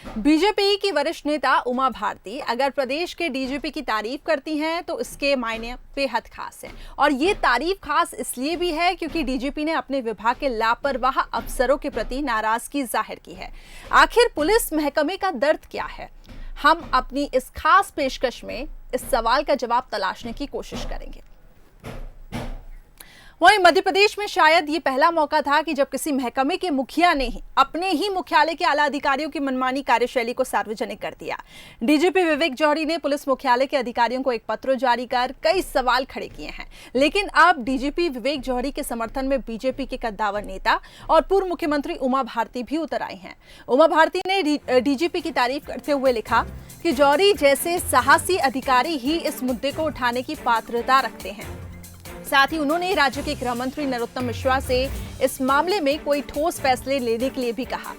BJP की वरिष्ठ नेता उमा भारती अगर प्रदेश के डीजीपी की तारीफ करती हैं तो इसके मायने बेहद खास है। और ये तारीफ खास इसलिए भी है क्योंकि डीजीपी ने अपने विभाग के लापरवाह अफसरों के प्रति नाराजगी जाहिर की है। आखिर पुलिस महकमे का दर्द क्या है, हम अपनी इस खास पेशकश में इस सवाल का जवाब तलाशने की कोशिश करेंगे। वहीं मध्य प्रदेश में शायद ये पहला मौका था कि जब किसी महकमे के मुखिया ने अपने ही मुख्यालय के आला अधिकारियों की मनमानी कार्यशैली को सार्वजनिक कर दिया। डीजीपी विवेक जौहरी ने पुलिस मुख्यालय के अधिकारियों को एक पत्र जारी कर कई सवाल खड़े किए हैं। लेकिन अब डीजीपी विवेक जौहरी के समर्थन में बीजेपी के कद्दावर नेता और पूर्व मुख्यमंत्री उमा भारती भी उतर आई हैं। उमा भारती ने डीजीपी की तारीफ करते हुए लिखा कि जौहरी जैसे साहसी अधिकारी ही इस मुद्दे को उठाने की पात्रता रखते हैं। साथ ही उन्होंने राज्य के गृह मंत्री नरोत्तम मिश्रा से इस मामले में कोई ठोस फैसले लेने के लिए भी कहा।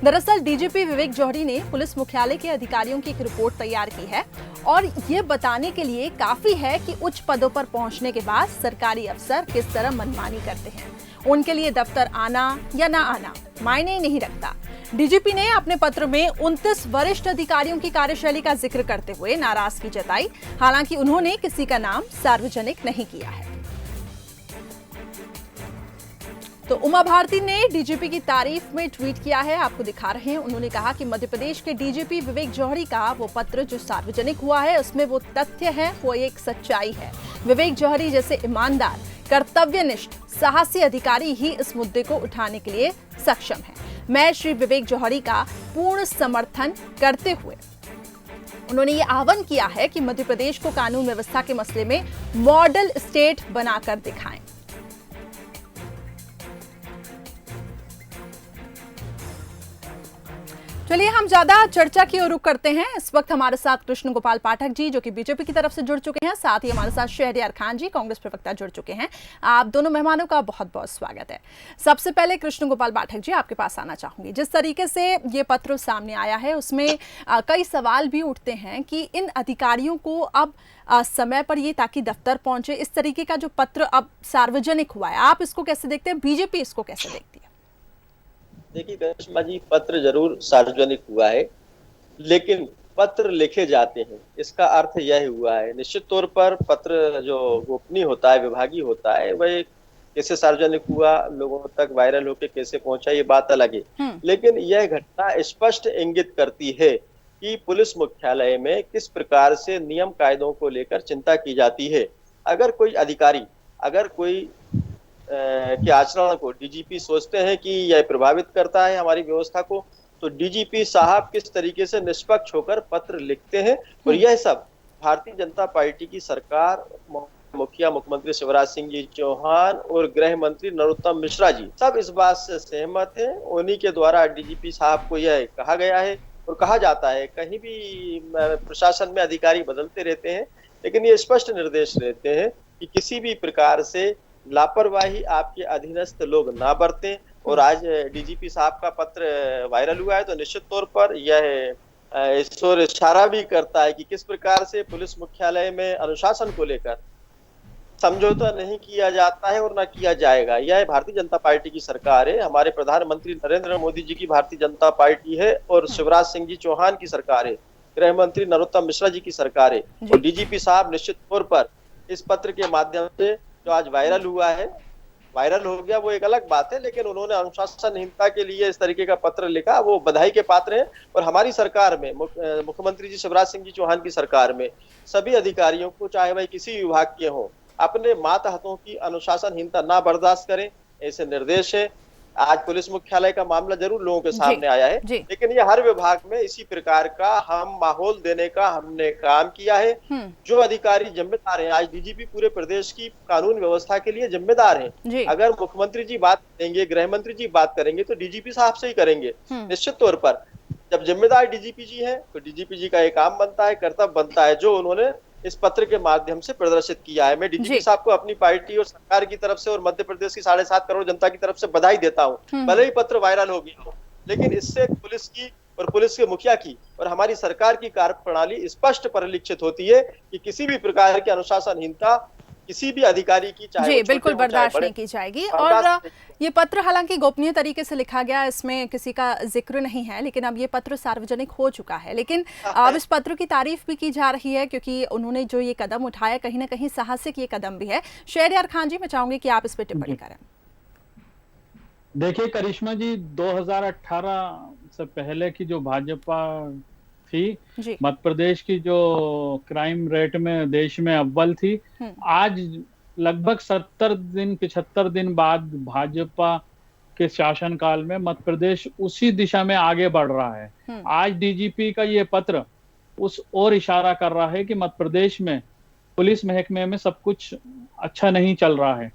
दरअसल डीजीपी विवेक जौहरी ने पुलिस मुख्यालय के अधिकारियों की एक रिपोर्ट तैयार की है और ये बताने के लिए काफी है कि उच्च पदों पर पहुंचने के बाद सरकारी अफसर किस तरह मनमानी करते हैं। उनके लिए दफ्तर आना या ना आना मायने नहीं रखता। डीजीपी ने अपने पत्र में 29 वरिष्ठ अधिकारियों की कार्यशैली का जिक्र करते हुए नाराजगी जताई। हालांकि उन्होंने किसी का नाम सार्वजनिक नहीं किया है। तो उमा भारती ने डीजीपी की तारीफ में ट्वीट किया है, आपको दिखा रहे हैं। उन्होंने कहा कि मध्य प्रदेश के डीजीपी विवेक जौहरी का वो पत्र जो सार्वजनिक हुआ है उसमें वो तथ्य है, वो एक सच्चाई है। विवेक जौहरी जैसे ईमानदार, कर्तव्यनिष्ठ, साहसी अधिकारी ही इस मुद्दे को उठाने के लिए सक्षम है। मैं श्री विवेक जौहरी का पूर्ण समर्थन करते हुए उन्होंने ये आह्वान किया है कि मध्य प्रदेश को कानून व्यवस्था के मसले में मॉडल स्टेट बनाकर दिखाएं। चलिए हम ज्यादा चर्चा की ओर रुख करते हैं। इस वक्त हमारे साथ कृष्ण गोपाल पाठक जी जो कि बीजेपी की तरफ से जुड़ चुके हैं, साथ ही हमारे साथ शहरयार खान जी कांग्रेस प्रवक्ता जुड़ चुके हैं। आप दोनों मेहमानों का बहुत बहुत स्वागत है। सबसे पहले कृष्ण गोपाल पाठक जी आपके पास आना चाहूंगी। जिस तरीके से ये पत्र सामने आया है उसमें कई सवाल भी उठते हैं कि इन अधिकारियों को अब समय पर ये ताकि दफ्तर पहुंचे, इस तरीके का जो पत्र अब सार्वजनिक हुआ है, आप इसको कैसे देखते हैं, बीजेपी इसको कैसे देखती है? देखिए करिश्मा जी, पत्र जरूर सार्वजनिक हुआ है, लेकिन पत्र लिखे जाते हैं, इसका अर्थ यह हुआ है। निश्चित तौर पर पत्र जो गोपनीय होता है, विभागीय होता है, वह कैसे सार्वजनिक हुआ, लोगों तक वायरल होकर कैसे पहुंचा, ये बात अलग है। लेकिन यह घटना स्पष्ट इंगित करती है कि पुलिस मुख्यालय में किस प्रकार से नियम कायदों को लेकर चिंता की जाती है। अगर कोई अधिकारी, अगर कोई के आचरण को डीजीपी सोचते हैं कि यह प्रभावित करता है हमारी व्यवस्था को, तो डीजीपी साहब किस तरीके से निष्पक्ष होकर पत्र लिखते हैं। और यह सब भारतीय जनता पार्टी की सरकार, मुखिया मुख्यमंत्री शिवराज सिंह जी चौहान और गृह मंत्री नरोत्तम मिश्रा जी सब इस बात से सहमत हैं। उन्हीं के द्वारा डीजीपी साहब को यह कहा गया है और कहा जाता है। कहीं भी प्रशासन में अधिकारी बदलते रहते हैं, लेकिन ये स्पष्ट निर्देश रहते हैं कि किसी भी प्रकार से लापरवाही आपके अधीनस्थ लोग ना बरतें। और आज डीजीपी साहब का पत्र वायरल हुआ है तो निश्चित तौर पर यह इस ओर इशारा भी करता है कि किस प्रकार से पुलिस मुख्यालय में अनुशासन को लेकर समझौता नहीं किया जाता है और ना किया जाएगा। यह भारतीय जनता पार्टी की सरकार है, हमारे प्रधानमंत्री नरेंद्र मोदी जी की भारतीय जनता पार्टी है और शिवराज सिंह जी चौहान की सरकार है, गृह मंत्री नरोत्तम मिश्रा जी की सरकार है। और डीजीपी साहब निश्चित तौर पर इस पत्र के माध्यम से जो आज वायरल हुआ है, वायरल हो गया वो एक अलग बात है, लेकिन उन्होंने अनुशासनहीनता के लिए इस तरीके का पत्र लिखा, वो बधाई के पात्र हैं। और हमारी सरकार में, मुख्यमंत्री जी शिवराज सिंह जी चौहान की सरकार में सभी अधिकारियों को, चाहे वह किसी विभाग के हों, अपने मातहतों की अनुशासनहीनता ना बर्दाश्त करें, ऐसे निर्देश है। आज पुलिस मुख्यालय का मामला जरूर लोगों के सामने आया है, लेकिन ये हर विभाग में इसी प्रकार का हम माहौल देने का हमने काम किया है। जो अधिकारी जिम्मेदार हैं, आज डीजीपी पूरे प्रदेश की कानून व्यवस्था के लिए जिम्मेदार हैं। अगर मुख्यमंत्री जी बात करेंगे, गृह मंत्री जी बात करेंगे तो डीजीपी साहब से ही करेंगे। निश्चित तौर पर जब जिम्मेदार डीजीपी जी हैं तो डीजीपी जी का एक काम बनता है, कर्तव्य बनता है, जो उन्होंने इस पत्र के माध्यम से प्रदर्शित किया है। मैं डीजीपी साहब को अपनी पार्टी और सरकार की तरफ से और मध्य प्रदेश की 7.5 करोड़ जनता की तरफ से बधाई देता हूं। भले ही पत्र वायरल हो गया हो, लेकिन इससे पुलिस की और पुलिस के मुखिया की और हमारी सरकार की कार्यप्रणाली स्पष्ट परिलक्षित होती है कि किसी भी प्रकार की अनुशासनहीनता किसी भी अधिकारी की, चाहे जी वो छोटे बिल्कुल हो, चाहे बर्दाश्त बड़े, नहीं की जाएगी। बर्दाश्त और नहीं। ये पत्र हालांकि गोपनीय तरीके से लिखा गया, इसमें किसी का जिक्र नहीं है, लेकिन अब ये पत्र सार्वजनिक हो चुका है। लेकिन अब इस पत्र की तारीफ भी की जा रही है क्योंकि उन्होंने जो ये कदम उठाया कहीं ना कहीं साहसिक ये कदम भी है। शहरयार खान जी, मैं चाहूंगी कि आप इस पर टिप्पणी करें। देखिए करिश्मा जी, 2018 से पहले की जो भाजपा थी, मध्य प्रदेश की जो क्राइम रेट में देश में अव्वल थी, आज लगभग 75 दिन बाद भाजपा के शासनकाल में मध्य प्रदेश उसी दिशा में आगे बढ़ रहा है। आज डीजीपी का ये पत्र उस ओर इशारा कर रहा है कि मध्य प्रदेश में पुलिस महकमे में सब कुछ अच्छा नहीं चल रहा है।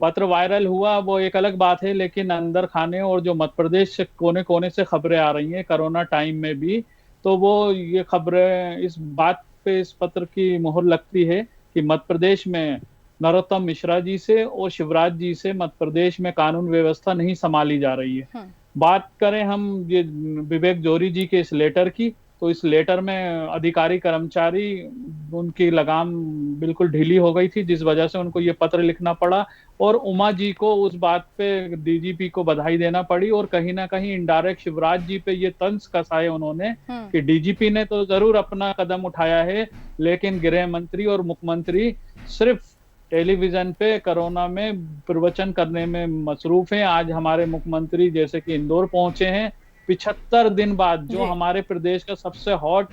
पत्र वायरल हुआ वो एक अलग बात है, लेकिन अंदर खाने और जो मध्य प्रदेश से कोने कोने से खबरें आ रही हैं कोरोना टाइम में भी, तो वो ये खबरें इस बात पे इस पत्र की मोहर लगती है कि मध्य प्रदेश में नरोत्तम मिश्रा जी से और शिवराज जी से मध्य प्रदेश में कानून व्यवस्था नहीं संभाली जा रही है। बात करें हम ये विवेक जोरी जी के इस लेटर की, तो इस लेटर में अधिकारी कर्मचारी उनकी लगाम बिल्कुल ढीली हो गई थी, जिस वजह से उनको ये पत्र लिखना पड़ा और उमा जी को उस बात पे डीजीपी को बधाई देना पड़ी और कहीं ना कहीं इनडायरेक्ट शिवराज जी पे ये तंज कसा है उन्होंने कि डीजीपी ने तो जरूर अपना कदम उठाया है, लेकिन गृह मंत्री और मुख्यमंत्री सिर्फ टेलीविजन पे कोरोना में प्रवचन करने में मसरूफ हैं। आज हमारे मुख्यमंत्री जैसे कि इंदौर पहुंचे हैं 75 दिन बाद, जो हमारे प्रदेश का सबसे हॉट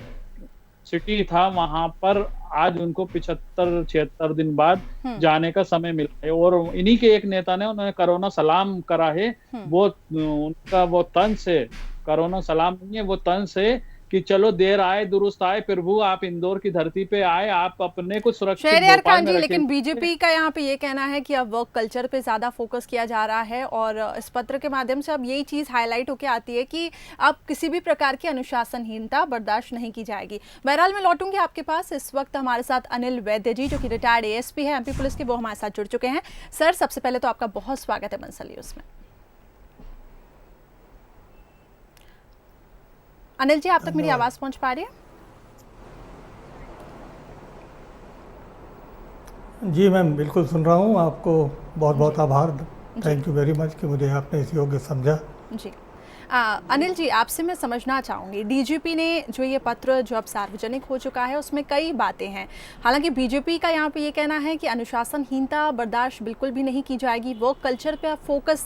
सिटी था, वहां पर आज उनको 75-76 दिन बाद जाने का समय मिला है। और इन्हीं के एक नेता ने उन्होंने कोरोना सलाम करा है। वो उनका वो तंज है, कोरोना सलाम नहीं है, वो तंज है कि चलो देर आए दुरुस्त आए, प्रभु आप इंदौर की धरती पे आए, आप अपने को सुरक्षित शहरयार खान जी, लेकिन बीजेपी का यहाँ पे ये कहना है कि अब वर्क कल्चर पे ज्यादा फोकस किया जा रहा है और इस पत्र के माध्यम से अब यही चीज हाईलाइट होकर आती है कि अब किसी भी प्रकार की अनुशासनहीनता बर्दाश्त नहीं की जाएगी। बहरहाल मैं लौटूंगी आपके पास। इस वक्त हमारे साथ अनिल वैद्य जी, जो कि रिटायर्ड एएसपी है एमपी पुलिस के, वो हमारे साथ जुड़ चुके हैं। सर, सबसे पहले तो आपका बहुत स्वागत है बंसल न्यूज़ में। अनिल जी, आप तक मेरी आवाज पहुंच पा रही है? जी मैम, बिल्कुल सुन रहा हूँ। आपको बहुत बहुत आभार, थैंक यू वेरी मच कि मुझे आपने इस योग्य समझा। जी अनिल जी, आपसे मैं समझना चाहूँगी, डीजीपी ने जो ये पत्र जो अब सार्वजनिक हो चुका है उसमें कई बातें हैं। हालांकि बीजेपी का यहाँ पे ये कहना है कि अनुशासनहीनता बर्दाश्त बिल्कुल भी नहीं की जाएगी, वर्क कल्चर पे फोकस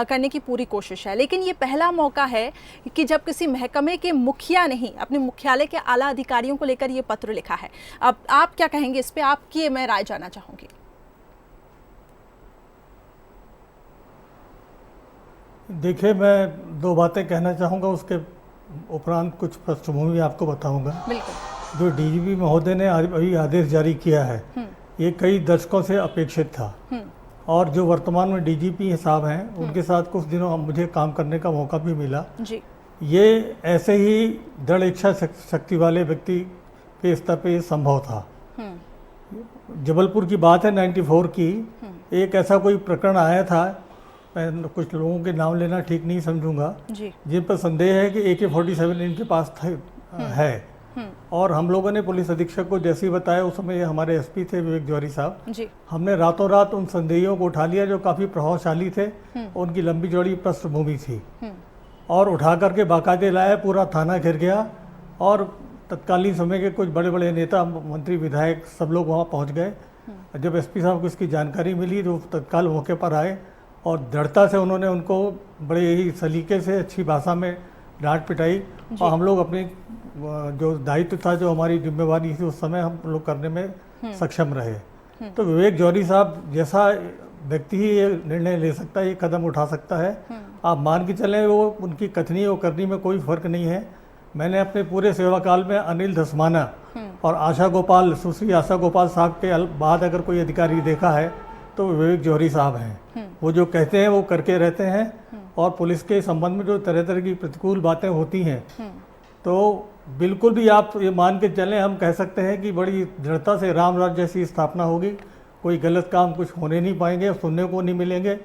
करने की पूरी कोशिश है। लेकिन ये पहला मौका है कि जब किसी महकमे के मुखिया ने ही अपने मुख्यालय के आला अधिकारियों को लेकर ये पत्र लिखा है। अब आप क्या कहेंगे इस पर? आपकी मैं राय जानना चाहूँगी। देखिए, मैं दो बातें कहना चाहूँगा, उसके उपरांत कुछ पृष्ठभूमि आपको बताऊँगा। बिल्कुल। जो डीजीपी महोदय ने अभी आदेश जारी किया है, ये कई दशकों से अपेक्षित था और जो वर्तमान में डीजीपी साहब हैं उनके साथ कुछ दिनों मुझे काम करने का मौका भी मिला जी। ये ऐसे ही दृढ़ इच्छा शक्ति वाले व्यक्ति के स्तर पे ये संभव था। जबलपुर की बात है 94 की, एक ऐसा कोई प्रकरण आया था, मैं कुछ लोगों के नाम लेना ठीक नहीं समझूंगा, जिन पर संदेह है कि AK-47 इनके पास है। और हम लोगों ने पुलिस अधीक्षक को जैसे ही बताया, उस समय हमारे एसपी थे विवेक जौहरी साहब, हमने रातों रात उन संदेहियों को उठा लिया जो काफ़ी प्रभावशाली थे, उनकी लंबी चौड़ी पृष्ठभूमि थी, और उठा करके बाकायदे लाया। पूरा थाना घिर गया और तत्कालीन समय के कुछ बड़े बड़े नेता, मंत्री, विधायक सब लोग वहाँ पहुँच गए। जब एसपी साहब को इसकी जानकारी मिली तो तत्काल मौके पर आए और दृढ़ता से उन्होंने उनको बड़े ही सलीके से अच्छी भाषा में डांट पिटाई, और हम लोग अपने जो दायित्व था, जो हमारी जिम्मेवारी थी, उस समय हम लोग करने में सक्षम रहे। तो विवेक जौहरी साहब जैसा व्यक्ति ही ये निर्णय ले सकता है, ये कदम उठा सकता है। आप मान के चलें, वो उनकी कथनी और करनी में कोई फर्क नहीं है। मैंने अपने पूरे सेवा काल में अनिल धस्माना और आशा गोपाल, सुश्री आशा गोपाल साहब के बाद अगर कोई अधिकारी देखा है तो विवेक जौहरी साहब हैं। वो जो कहते हैं वो करके रहते हैं, और पुलिस के संबंध में जो तरह तरह की प्रतिकूल बातें होती हैं, तो बिल्कुल भी आप ये मान के चलें, हम कह सकते हैं कि बड़ी दृढ़ता से राम राज्य जैसी स्थापना होगी। कोई गलत काम कुछ होने नहीं पाएंगे, सुनने को नहीं मिलेंगे।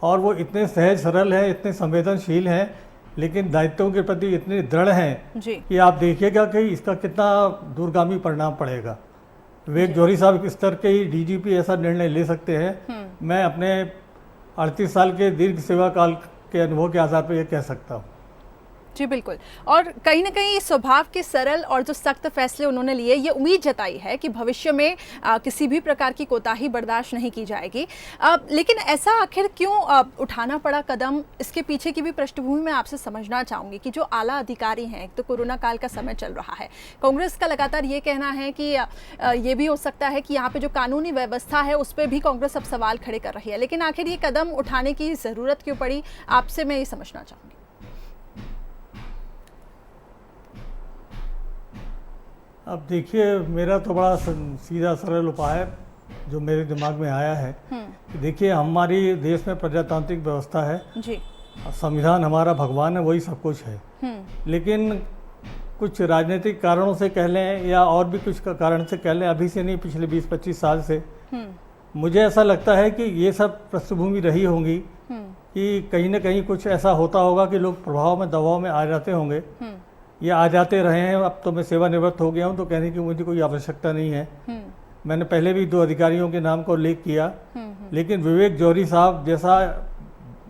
और वो इतने सहज सरल हैं, इतने संवेदनशील हैं, लेकिन दायित्वों के प्रति इतने दृढ़ हैं कि आप देखिएगा कि इसका कितना दूरगामी परिणाम पड़ेगा। विवेक जौहरी साहब इस स्तर के ही डीजीपी ऐसा निर्णय ले सकते हैं, मैं अपने 38 साल के दीर्घ सेवा काल के अनुभव के आधार पर यह कह सकता हूँ। जी बिल्कुल, और कहीं ना कहीं स्वभाव के सरल और जो सख्त फैसले उन्होंने लिए, ये उम्मीद जताई है कि भविष्य में किसी भी प्रकार की कोताही बर्दाश्त नहीं की जाएगी। लेकिन ऐसा आखिर क्यों उठाना पड़ा कदम, इसके पीछे की भी पृष्ठभूमि मैं आपसे समझना चाहूँगी कि जो आला अधिकारी हैं, एक तो कोरोना काल का समय चल रहा है, कांग्रेस का लगातार ये कहना है कि ये भी हो सकता है कि यहाँ पे जो कानूनी व्यवस्था है उस पर भी कांग्रेस अब सवाल खड़े कर रही है, लेकिन आखिर ये कदम उठाने की ज़रूरत क्यों पड़ी, आपसे मैं ये समझना चाहूँगी। अब देखिए, मेरा तो बड़ा सीधा सरल उपाय है जो मेरे दिमाग में आया है कि देखिए, हमारी देश में प्रजातांत्रिक व्यवस्था है जी, संविधान हमारा भगवान है, वही सब कुछ है। लेकिन कुछ राजनीतिक कारणों से कह लें या और भी कुछ कारण से कह लें, अभी से नहीं, पिछले 20-25 साल से मुझे ऐसा लगता है कि ये सब पृष्ठभूमि रही होंगी कि कहीं ना कहीं कुछ ऐसा होता होगा कि लोग प्रभाव में, दबाव में आ जाते होंगे या आ जाते रहे हैं। अब तो मैं सेवानिवृत्त हो गया हूं, तो कहने की मुझे कोई आवश्यकता नहीं है। मैंने पहले भी 2 अधिकारियों के नाम का उल्लेख किया, लेकिन विवेक जौहरी साहब जैसा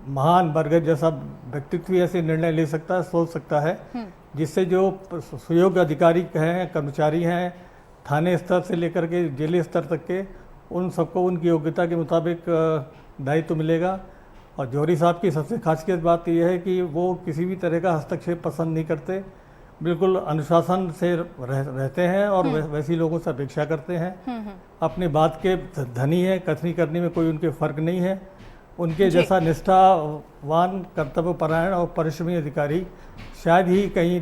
महान बरगद जैसा व्यक्तित्व ऐसे निर्णय ले सकता है, सोच सकता है, जिससे जो सुयोग्य अधिकारी हैं, कर्मचारी हैं, थाने स्तर से लेकर के जिले स्तर तक के, उन सबको उनकी योग्यता के मुताबिक दायित्व मिलेगा। और जौहरी साहब की सबसे खासियत बात यह है कि वो किसी भी तरह का हस्तक्षेप पसंद नहीं करते, बिल्कुल अनुशासन से रहते हैं और वैसी लोगों से अपेक्षा करते हैं। अपनी बात के धनी है, कथनी करने में कोई उनके फर्क नहीं है। उनके जैसा निष्ठावान, कर्तव्यपरायण और परिश्रमी अधिकारी शायद ही कहीं,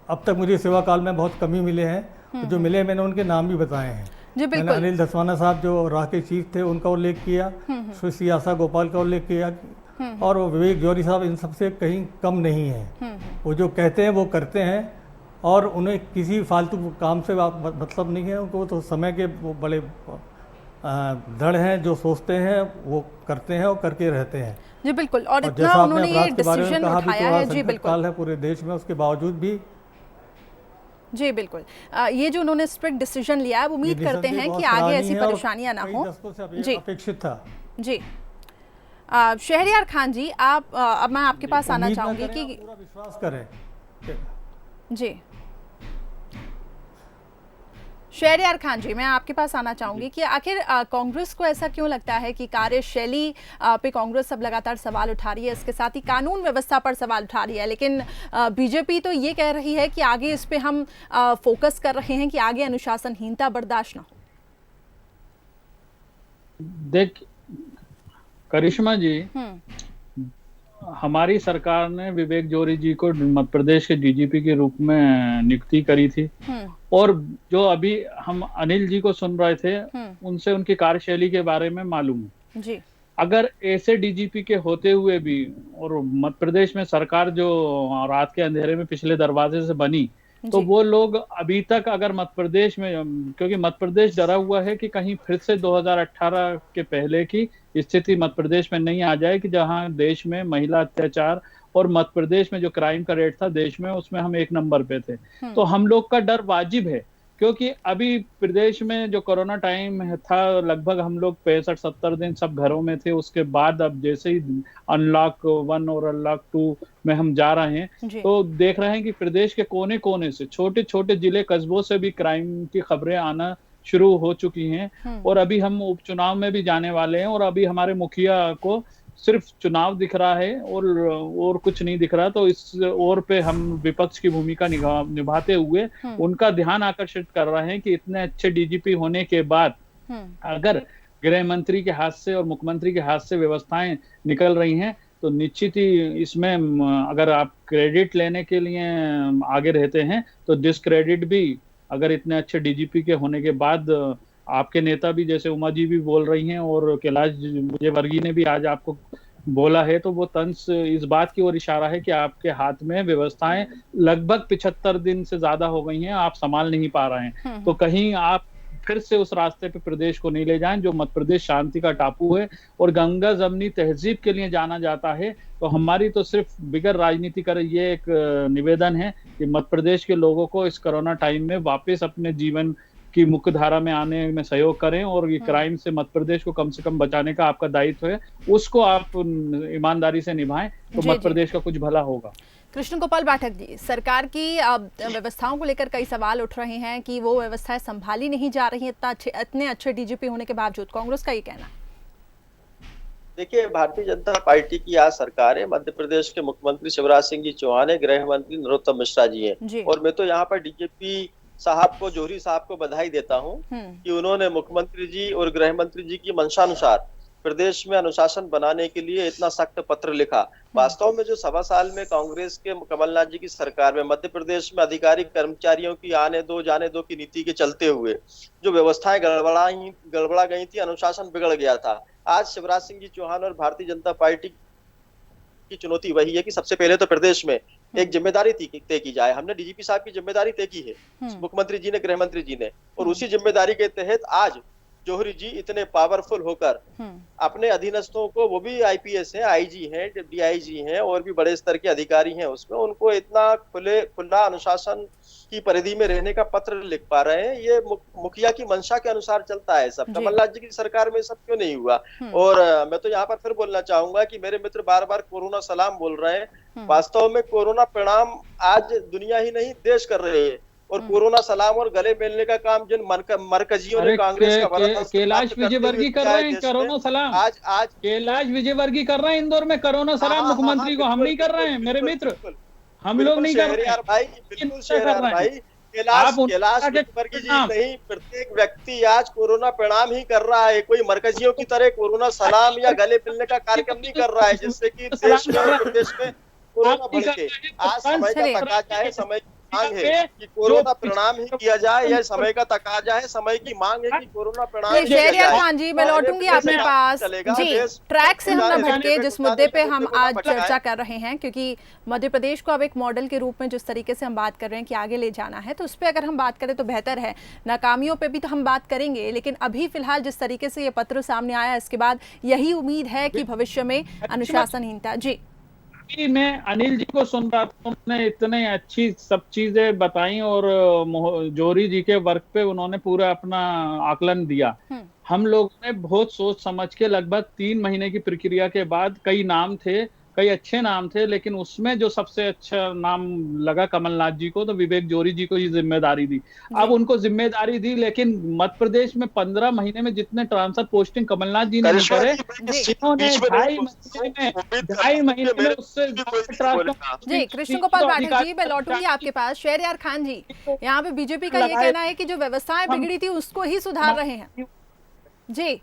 अब तक मुझे सेवा काल में बहुत कमी मिले हैं। जो मिले मैंने उनके नाम भी बताए हैं। मैंने अनिल धस्माना साहब जो राह के चीफ थे उनका उल्लेख किया, श्री सियासा गोपाल का उल्लेख किया, और विवेक जौहरी साहब इन सबसे कहीं कम नहीं है। वो जो कहते हैं वो करते हैं और उन्हें किसी फालतू काम से मतलब नहीं है। उनको तो समय के वो बड़े दृढ़ हैं, जो सोचते हैं वो करते हैं और करके रहते हैं। जी बिल्कुल, और इतना उन्होंने ये डिसीजन उठाया है। जी बिल्कुल, है पूरे देश में, उसके बावजूद भी जी बिल्कुल, ये जो उन्होंने स्ट्रिक्ट डिसीजन लिया है, उम्मीद करते हैं कि आगे ऐसी परेशानियां ना हो। जी, अपेक्षित था। जी, शहरयार खान जी, आप अब मैं आपके पास आना चाहूंगी कि पूरा विश्वास करें। जी, शहरयार खान जी, मैं आपके पास आना चाहूंगी कि आखिर कांग्रेस को ऐसा क्यों लगता है कि कार्यशैली पे कांग्रेस अब लगातार सवाल उठा रही है, इसके साथ ही कानून व्यवस्था पर सवाल उठा रही है, लेकिन बीजेपी तो ये कह रही है कि आगे इस पे हम फोकस कर रहे हैं कि आगे अनुशासनहीनता बर्दाश्त ना हो। देख करिश्मा जी, हमारी सरकार ने विवेक जौहरी जी को मध्य प्रदेश के डीजीपी के रूप में नियुक्ति करी थी, और जो अभी हम अनिल जी को सुन रहे थे उनसे उनकी कार्यशैली के बारे में मालूम है जी। अगर ऐसे डीजीपी के होते हुए भी, और मध्य प्रदेश में सरकार जो रात के अंधेरे में पिछले दरवाजे से बनी, तो वो लोग अभी तक अगर मध्य प्रदेश में, क्योंकि मध्य प्रदेश डरा हुआ है कि कहीं फिर से 2018 के पहले की स्थिति मध्य प्रदेश में नहीं आ जाए कि जहां देश में महिला अत्याचार और मध्य प्रदेश में जो क्राइम का रेट था देश में, उसमें हम 1 नंबर पे थे। तो हम लोग का डर वाजिब है, क्योंकि अभी प्रदेश में जो कोरोना टाइम था, लगभग हम लोग 65-70 दिन सब घरों में थे। उसके बाद अब जैसे ही अनलॉक 1 और अनलॉक 2 में हम जा रहे हैं, तो देख रहे हैं कि प्रदेश के कोने कोने से, छोटे छोटे जिले कस्बों से भी क्राइम की खबरें आना शुरू हो चुकी हैं। और अभी हम उपचुनाव में भी जाने वाले हैं, और अभी हमारे मुखिया को सिर्फ चुनाव दिख रहा है और कुछ नहीं दिख रहा। तो इस ओर पे हम विपक्ष की भूमिका निभाते हुए उनका ध्यान आकर्षित कर रहे हैं कि इतने अच्छे डीजीपी होने के बाद अगर गृह मंत्री के हाथ से और मुख्यमंत्री के हाथ से व्यवस्थाएं निकल रही हैं, तो निश्चित ही इसमें अगर आप क्रेडिट लेने के लिए आगे रहते हैं, तो डिस्क्रेडिट भी अगर इतने अच्छे डीजीपी के होने के बाद आपके नेता भी, जैसे उमा जी भी बोल रही हैं और कैलाश विजयवर्गीय ने भी आज आपको बोला है, तो वो तंज इस बात की ओर इशारा है कि आपके हाथ में व्यवस्थाएं लगभग 75 दिन से ज्यादा हो गई हैं, आप संभाल नहीं पा रहे हैं। तो कहीं आप फिर से उस रास्ते पे प्रदेश को नहीं ले जाएं जो मध्य प्रदेश शांति का टापू है और गंगा जमनी तहजीब के लिए जाना जाता है। तो हमारी तो सिर्फ बिगर राजनीति कर ये एक निवेदन है कि मध्य प्रदेश के लोगों को इस कोरोना टाइम में वापस अपने जीवन की मुख्य धारा में आने में सहयोग करें और ये क्राइम से मध्य प्रदेश को कम से कम बचाने का आपका दायित्व है, उसको आप ईमानदारी से निभाएं तो मध्य प्रदेश का कुछ भला होगा। कृष्ण गोपाल पाठक जी, सरकार की व्यवस्थाओं को लेकर कई सवाल उठ रहे हैं कि वो व्यवस्थाएं संभाली नहीं जा रही, इतने अच्छे डीजीपी होने के बावजूद। कांग्रेस का ये कहना। देखिए, भारतीय जनता पार्टी की आज सरकार है, मध्य प्रदेश के मुख्यमंत्री शिवराज सिंह जी चौहान है, गृह मंत्री नरोत्तम मिश्रा जी हैं, और मैं तो यहाँ पर डीजीपी साहब को, जौहरी साहब को बधाई देता हूँ कि उन्होंने मुख्यमंत्री जी और गृह मंत्री जी की मंशानुसार प्रदेश में अनुशासन बनाने के लिए इतना सख्त पत्र लिखा। वास्तव में जो 1.25 साल में कांग्रेस के कमलनाथ जी की सरकार में मध्य प्रदेश में अधिकारी कर्मचारियों की आने दो जाने दो की नीति के चलते हुए जो व्यवस्थाएं गड़बड़ा गई थी, अनुशासन बिगड़ गया था। आज शिवराज सिंह जी चौहान और भारतीय जनता पार्टी की चुनौती वही है कि सबसे पहले तो प्रदेश में एक जिम्मेदारी तय की जाए। हमने डीजीपी साहब की जिम्मेदारी तय की है, मुख्यमंत्री जी ने, गृह मंत्री जी ने, और उसी जिम्मेदारी के तहत आज जौहरी जी इतने पावरफुल होकर अपने अधीनस्थों को, वो भी आईपीएस हैं, आईजी हैं, डीआईजी हैं और भी बड़े स्तर के अधिकारी हैं, उसमें उनको इतना खुला अनुशासन की परिधि में रहने का पत्र लिख पा रहे हैं। ये मुखिया की मंशा के अनुसार चलता है सब। कमलनाथ जी की सरकार में सब क्यों नहीं हुआ? और मैं तो यहाँ पर फिर बोलना चाहूंगा कि मेरे मित्र बार बार कोरोना सलाम बोल रहे हैं। वास्तव में कोरोना प्रणाम आज दुनिया ही नहीं देश कर रहे हैं, और कोरोना सलाम और गले मिलने का काम जिन मरकजियों ने कांग्रेस का कैलाश विजयवर्गीय कर रहे हैं कोरोना सलाम। आज कैलाश विजयवर्गीय कर रहे हैं इंदौर में कोरोना सलाम मुख्यमंत्री को। हम नहीं कर रहे हैं मेरे मित्र, हम लोग नहीं कर रहे हैं भाई, बिल्कुल भाई। कैलाश विजयवर्गीय जी नहीं, प्रत्येक व्यक्ति आज कोरोना प्रणाम ही कर रहा है। कोई मरकजियों की तरह कोरोना सलाम या गले मिलने का कार्यक्रम नहीं कर रहा है, जिससे कि देश में और प्रदेश में कोरोना बढ़ के आज समय का तकाजा है, समय मांग है कि कोरोना प्रणाम ही किया जाए। यह समय का तकाजा है, समय की मांग है कि कोरोना प्रणाम ही किया जाए। खान जी, मैं लौटूंगी आपके पास जी। ट्रैक से हम न भटके, जिस मुद्दे पे हम आज चर्चा कर रहे हैं, क्योंकि मध्य प्रदेश को अब एक मॉडल के रूप में जिस तरीके से हम बात कर रहे हैं कि आगे ले जाना है, तो उस पर अगर हम बात करें तो बेहतर है। नाकामियों पे भी तो हम बात करेंगे, लेकिन अभी फिलहाल जिस तरीके से ये पत्र सामने आया, इसके बाद यही उम्मीद है कि भविष्य में अनुशासनहीनता। जी, मैं अनिल जी को सुन रहा था, उन्होंने इतने अच्छी सब चीजें बताई और जौहरी जी के वर्क पे उन्होंने पूरा अपना आकलन दिया। हम लोगों ने बहुत सोच समझ के लगभग 3 महीने की प्रक्रिया के बाद, कई नाम थे, कई अच्छे नाम थे, लेकिन उसमें जो सबसे अच्छा नाम लगा कमलनाथ जी को, तो विवेक जौहरी जी को ये जिम्मेदारी दी। अब उनको जिम्मेदारी दी, लेकिन मध्य प्रदेश में 15 महीने में जितने ट्रांसफर पोस्टिंग कमलनाथ जी ने करे, इन्होंने 2.5 महीने में उससे जी। कृष्ण गोपाल पाठक जी, मैं लौटूंगी आपके पास। शहरयार खान जी, यहाँ पे बीजेपी का ये कहना है कि जो व्यवस्थाएं बिगड़ी थी उसको ही सुधार रहे हैं। जी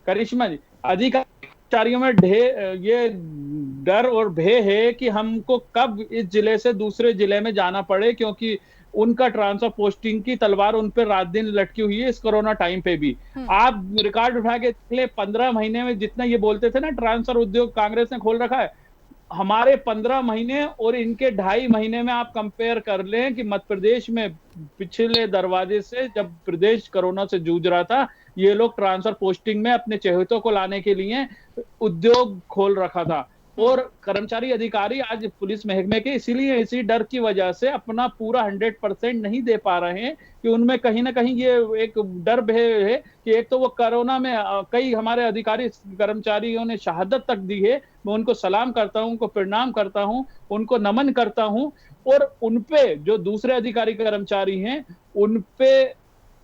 करिश्मा जी, अधिकारियों में ये डर और भय है कि हमको कब इस जिले से दूसरे जिले में जाना पड़े, क्योंकि उनका ट्रांसफर पोस्टिंग की तलवार उन पे रात दिन लटकी हुई है इस कोरोना टाइम पे भी। आप रिकॉर्ड उठा के देख ले, 15 महीने में जितना ये बोलते थे ना ट्रांसफर उद्योग कांग्रेस ने खोल रखा है, हमारे 15 महीने और इनके 2.5 महीने में आप कंपेयर कर लें कि मध्य प्रदेश में पिछले दरवाजे से जब प्रदेश कोरोना से जूझ रहा था, ये लोग ट्रांसफर पोस्टिंग में अपने चहेतों को लाने के लिए उद्योग खोल रखा था। और कर्मचारी अधिकारी आज पुलिस महकमे के इसीलिए इसी डर की वजह से अपना पूरा 100% नहीं दे पा रहे हैं कि उनमें कहीं ना कहीं ये एक डर भय है कि एक तो वो कोरोना में कई हमारे अधिकारी कर्मचारियों ने शहादत तक दी है। मैं उनको सलाम करता हूं, उनको प्रणाम करता हूं, उनको नमन करता हूं। और उनपे जो दूसरे अधिकारी कर्मचारी हैं, उनपे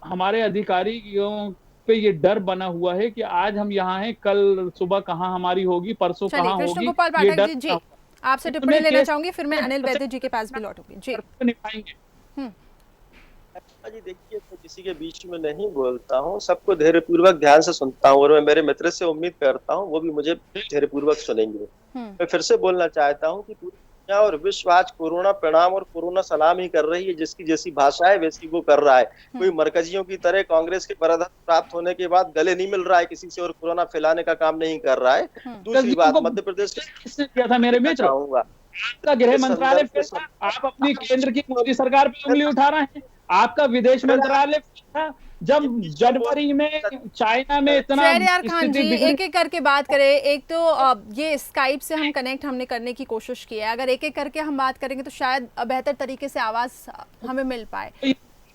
हमारे अधिकारियों पे ये डर बना हुआ है कि आज हम यहाँ हैं, कल सुबह कहाँ हमारी होगी, परसों कहाँ होगी। कृष्ण गोपाल पाठक जी, जी आपसे टिप्पणी लेना चाहूंगी, फिर मैं अनिल वैद्य जी के पास भी लौटूंगी। जी निभाएंगे। जी देखिए, तो किसी के बीच में नहीं बोलता हूँ, सबको धैर्यपूर्वक ध्यान से सुनता हूँ और मैं मेरे मित्र से उम्मीद करता हूँ वो भी मुझे धैर्यपूर्वक सुनेंगे। मैं फिर से बोलना चाहता हूँ कि पूरी दुनिया और विश्व आज कोरोना प्रणाम और कोरोना सलाम ही कर रही है, जिसकी जैसी भाषा है वैसी वो कर रहा है। कोई मरकजियों की तरह कांग्रेस के पराजय प्राप्त होने के बाद गले नहीं मिल रहा है किसी से और कोरोना फैलाने का काम नहीं कर रहा है। दूसरी बात, मध्य प्रदेश किसने किया था मेरे मित्र, आपका गृह मंत्रालय, आप अपनी केंद्र की मोदी सरकार पे उंगली उठा रहे हैं। आपका विदेश मंत्रालय था जब जनवरी में चाइना में इतना। शहरयार खान जी, एक एक करके बात करें। एक तो ये स्काइप से हम कनेक्ट हमने करने की कोशिश की है, अगर एक एक करके हम बात करेंगे तो शायद बेहतर तरीके से आवाज हमें मिल पाए।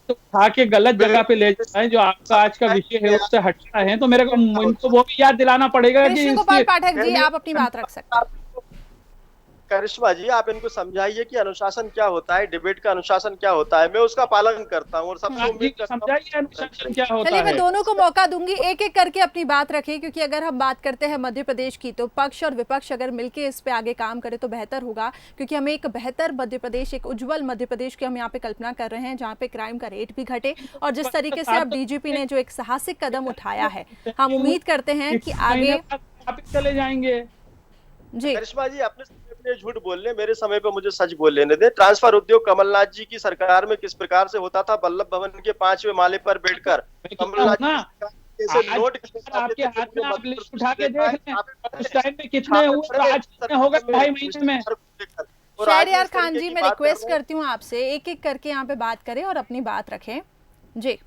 तो उठा के गलत जगह पे ले जाता है, जो आपका आज का विषय है उससे हटता है, तो मेरे को इनको वो भी याद दिलाना पड़ेगा कि कृष्ण गोपाल पाठक जी आप अपनी बात रख सकते हैं। करिश्मा जी, आप इनको समझाइए कि अनुशासन क्या होता है, डिबेट का अनुशासन क्या होता है। मैं उसका पालन करता हूँ और सबसे उम्मीद करता हूँ। समझाइए अनुशासन क्या होता है। चलिए मैं दोनों को मौका दूंगी, एक एक करके अपनी बात रखें, क्योंकि अगर हम बात करते हैं मध्य प्रदेश की तो पक्ष और विपक्ष अगर मिलकर इस पे आगे काम करे तो बेहतर होगा, क्योंकि हमें एक बेहतर मध्य प्रदेश, एक उज्जवल मध्य प्रदेश की हम यहाँ पे कल्पना कर रहे हैं, जहाँ पे क्राइम का रेट भी घटे। और जिस तरीके से अब डीजीपी ने जो एक साहसिक कदम उठाया है, हम उम्मीद करते हैं कि आगे चले जाएंगे। जी करिश्मा जी, अपने झूठ बोलने, मेरे समय पे मुझे सच बोल लेने दे। ट्रांसफर उद्योग कमलनाथ जी की सरकार में किस प्रकार से होता था? वल्लभ भवन के 5वें माले पर बैठकर कमलनाथ जी नोट आपके हाथ में, आप लिस्ट उठा के देख लें उस टाइम में कितने हुए, तो आज कितने होगा 2.5 महीने में। शहरयार खान जी, मैं रिक्वेस्ट करती हूँ आपसे एक एक करके यहाँ पे बात करें और अपनी बात रखें। जी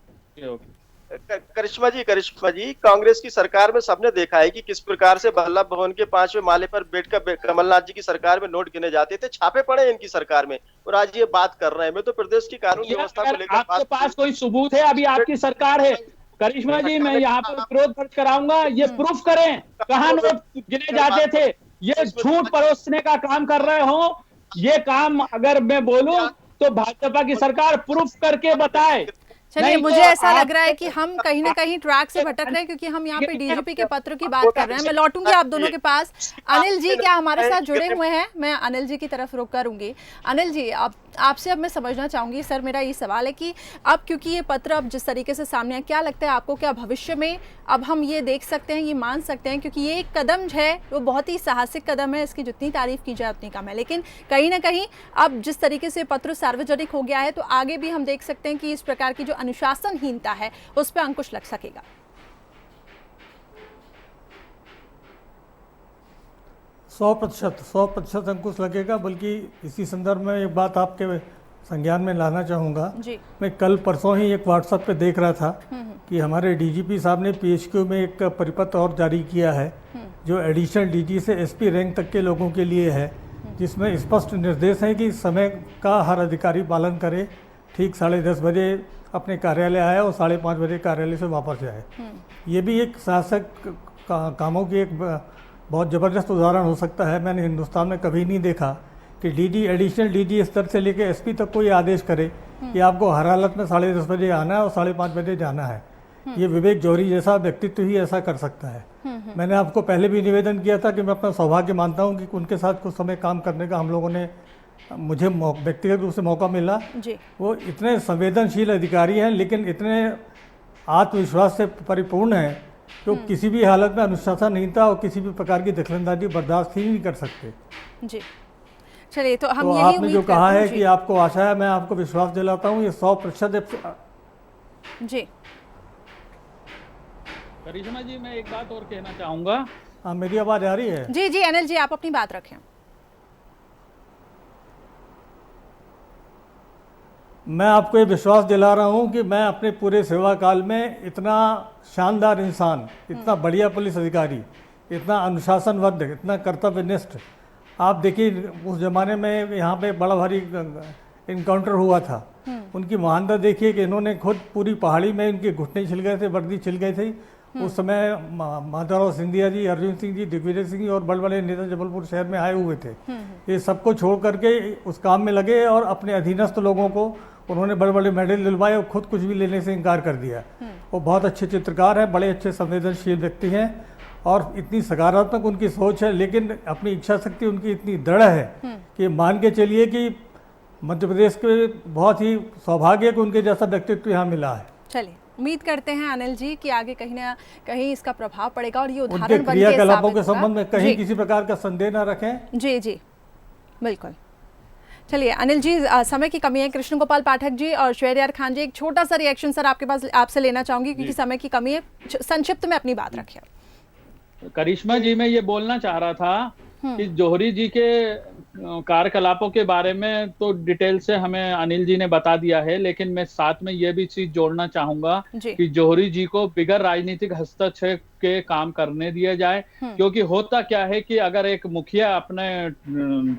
करिश्मा जी, कांग्रेस की सरकार में सबने देखा है कि किस प्रकार से वल्लभ भवन के 5वें माले पर बैठकर कमलनाथ जी की सरकार में नोट गिने जाते थे। छापे पड़े इनकी सरकार में, और आज ये बात कर रहे हैं। मैं तो प्रदेश की कानून व्यवस्था को लेकर, आपके पास कोई सबूत है? अभी आपकी सरकार है करिश्मा जी, मैं यहाँ पर विरोध दर्ज कराऊंगा, ये प्रूफ करें कहाँ नोट गिने जाते थे। ये झूठ परोसने का काम कर रहे हो। ये काम अगर मैं बोलूं तो भाजपा की सरकार प्रूफ करके बताए। चलिए, मुझे ऐसा लग रहा है कि हम कहीं ना कहीं ट्रैक से भटक रहे हैं, क्योंकि हम यहाँ पे डीजीपी के पत्र की बात कर रहे हैं। मैं लौटूंगी आप दोनों के पास। अनिल जी क्या हमारे साथ जुड़े हुए हैं? मैं अनिल जी की तरफ रुक करूंगी। अनिल जी, आपसे अब मैं समझना चाहूंगी, सर मेरा ये सवाल है कि अब क्योंकि ये पत्र अब जिस तरीके से सामने है, क्या लगता है आपको, क्या भविष्य में अब हम ये देख सकते हैं, ये मान सकते हैं, क्योंकि ये एक कदम है वो बहुत ही साहसिक कदम है, इसकी जितनी तारीफ की जाए उतनी कम है, लेकिन कहीं ना कहीं अब जिस तरीके से पत्र सार्वजनिक हो गया है तो आगे भी हम देख सकते हैं कि इस प्रकार की जो अनुशासनहीनता है उस पर अंकुश लग सकेगा? 100% अंकुश लगेगा। बल्कि इसी संदर्भ में एक बात आपके संज्ञान में लाना चाहूँगा। मैं कल परसों ही एक व्हाट्सएप पे देख रहा था कि हमारे डीजीपी साहब ने पीएचक्यू में एक परिपत्र और जारी किया है, जो एडिशनल डीजी से एसपी रैंक तक के लोगों के लिए है, जिसमें स्पष्ट निर्देश है कि समय का हर अधिकारी पालन करे, ठीक 10:30 बजे अपने कार्यालय आए और 5:30 बजे कार्यालय से वापस जाए। ये भी एक शासक कामों की एक बहुत ज़बरदस्त उदाहरण हो सकता है। मैंने हिंदुस्तान में कभी नहीं देखा कि डीजी, एडिशनल डीजी स्तर से लेकर एसपी तक को ये आदेश करे कि आपको हर हालत में 10:30 बजे आना है और 5:30 बजे जाना है। ये विवेक जौहरी जैसा व्यक्तित्व ही ऐसा कर सकता है। मैंने आपको पहले भी निवेदन किया था कि मैं अपना सौभाग्य मानता हूँ कि उनके साथ कुछ समय काम करने का हम लोगों ने, मुझे व्यक्तिगत रूप से मौका मिला। वो इतने संवेदनशील अधिकारी हैं, लेकिन इतने आत्मविश्वास से परिपूर्ण हैं कि किसी भी हालत में अनुशासनहीनता और किसी भी प्रकार की दखलंदाजी बर्दाश्त ही नहीं कर सकते। जी चलिए, तो हम यही आपने जो कहा है कि आपको आशा है, मैं आपको विश्वास दिलाता हूँ, ये 100%। जी करिश्मा जी, मैं एक बात और कहना चाहूँगा। हाँ, मेरी आवाज़ आ रही है? जी जी अनिल जी, आप अपनी बात रखें। मैं आपको ये विश्वास दिला रहा हूँ कि मैं अपने पूरे सेवा काल में इतना शानदार इंसान, इतना बढ़िया पुलिस अधिकारी, इतना अनुशासनबद्ध, इतना कर्तव्यनिष्ठ, आप देखिए उस जमाने में यहाँ पे बड़ा भारी इनकाउंटर हुआ था। उनकी महानता देखिए कि इन्होंने खुद पूरी पहाड़ी में इनके घुटने छिल गए थे, वर्दी छिल गए थे। उस समय माधवराव सिंधिया जी, अर्जुन सिंह जी, दिग्विजय सिंह जी और बड़े बड़े नेता जबलपुर शहर में आए हुए थे। ये सबको छोड़ करके उस काम में लगे और अपने अधीनस्थ लोगों को उन्होंने बड़े बड़े मेडल दिलवाए और खुद कुछ भी लेने से इनकार कर दिया। वो बहुत अच्छे चित्रकार हैं, बड़े अच्छे संवेदनशील व्यक्ति हैं और इतनी सकारात्मक उनकी सोच है, लेकिन अपनी इच्छा शक्ति उनकी इतनी दृढ़ है कि मान के चलिए कि मध्य प्रदेश के बहुत ही सौभाग्य को उनके जैसा व्यक्तित्व यहाँ मिला है। चलिए, उम्मीद करते हैं अनिल जी कि आगे कहीं ना कहीं इसका प्रभाव पड़ेगा और ये उदाहरण बन के क्रियाकलापों के संबंध में कहीं किसी प्रकार का संदेह न रखें। जी जी बिल्कुल। चलिए अनिल जी, समय की कमी है। कृष्ण गोपाल पाठक जी और शहरयार खान जी, एक छोटा सा रिएक्शन सर आपके पास आपसे लेना चाहूंगी, क्योंकि समय की कमी है। संक्षिप्त में अपनी बात रखिए। करिश्मा जी, मैं ये बोलना चाह रहा था कि जौहरी जी के कार्यकलापों के बारे में तो डिटेल से हमें अनिल जी ने बता दिया है, लेकिन मैं साथ में ये भी चीज जोड़ना चाहूंगा कि जौहरी जी को बिगर राजनीतिक हस्तक्षेप के काम करने दिया जाए। क्योंकि होता क्या है कि अगर एक मुखिया अपने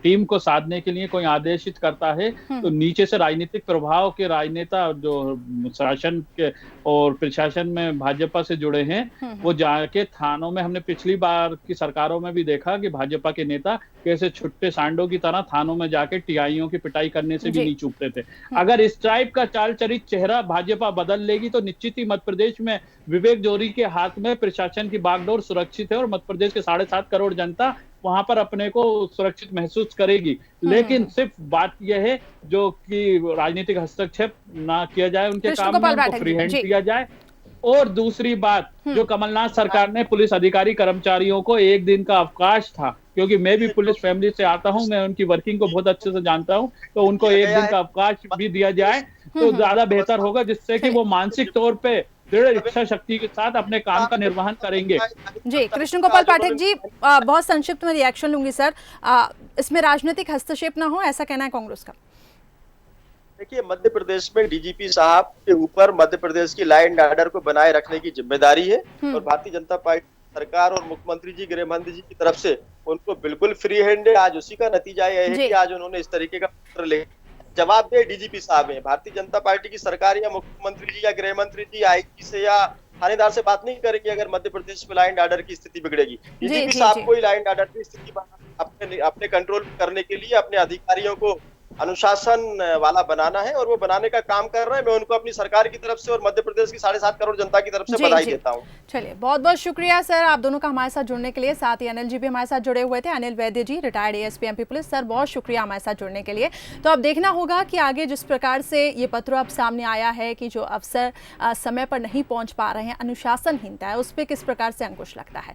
टीम को साधने के लिए कोई आदेशित करता है तो नीचे से राजनीतिक प्रभाव के राजनेता जो शासन के और प्रशासन में भाजपा से जुड़े हैं वो जाके थानों में, हमने पिछली बार की सरकारों में भी देखा कि भाजपा के नेता कैसे छुट्टे सांडों की तरह थानों में जाके टीआईओ की पिटाई करने से भी नहीं चूकते थे। अगर इस टाइप का चाल चरित चेहरा भाजपा बदल लेगी तो निश्चित ही मध्य प्रदेश में विवेक जोरी के हाथ में प्रशासन की बागडोर सुरक्षित है और मध्य प्रदेश के 7.5 करोड़ जनता वहां पर अपने को सुरक्षित महसूस करेगी। लेकिन सिर्फ बात यह है जो कि राजनीतिक हस्तक्षेप ना किया जाए उनके काम में, उनको फ्री हैंड दिया जाए। और दूसरी बात, जो कमलनाथ सरकार ने पुलिस अधिकारी कर्मचारियों को 1 दिन का अवकाश था, क्योंकि मैं भी पुलिस फैमिली से आता हूं, मैं उनकी वर्किंग को बहुत अच्छे से जानता हूं, तो उनको 1 दिन का अवकाश भी दिया जाए तो ज्यादा बेहतर होगा, जिससे कि वो मानसिक तौर पे दृढ़ इच्छा शक्ति के साथ अपने काम का निर्वहन करेंगे। जी, कृष्ण गोपाल पाठक जी, बहुत संक्षिप्त में रिएक्शन लूंगी सर। इसमें राजनीतिक हस्तक्षेप ना हो, ऐसा कहना है कांग्रेस का। देखिए, मध्य प्रदेश में डीजीपी साहब के ऊपर मध्य प्रदेश की लॉ एंड ऑर्डर को बनाए रखने की जिम्मेदारी है और भारतीय जनता पार्टी सरकार और मुख्यमंत्री जी, गृह मंत्री जी की तरफ से उनको बिल्कुल फ्री हैंड है। आज उसी का नतीजा यह है कि आज उन्होंने इस तरीके का पत्र लिखा। जवाब दे डीजीपी साहब है। भारतीय जनता पार्टी की सरकार या मुख्यमंत्री जी या गृह मंत्री जी आईजी से या थानेदार से बात नहीं करेंगे अगर मध्य प्रदेश में लॉ एंड ऑर्डर की स्थिति बिगड़ेगी। डीजीपी साहब को लॉ एंड ऑर्डर की स्थिति अपने कंट्रोल करने के लिए अपने अधिकारियों को अनुशासन वाला बनाना है और वो बनाने का काम कर रहे हैं। मैं उनको अपनी सरकार की तरफ से और मध्य प्रदेश की 7.5 करोड़ जनता की तरफ से बधाई देता हूं। चलिए, बहुत बहुत शुक्रिया सर आप दोनों का हमारे साथ जुड़ने के लिए। साथ ही अनिल जी भी हमारे साथ जुड़े हुए थे, Anil Vaidya ji, retired ASP MP police. Sir बहुत शुक्रिया हमारे साथ जुड़ने के लिए। तो अब देखना होगा कि आगे जिस प्रकार से ये पत्र अब सामने आया है कि जो अफसर समय पर नहीं पहुंच पा रहे हैं, अनुशासनहीनता है, उस पर किस प्रकार से अंकुश लगता है।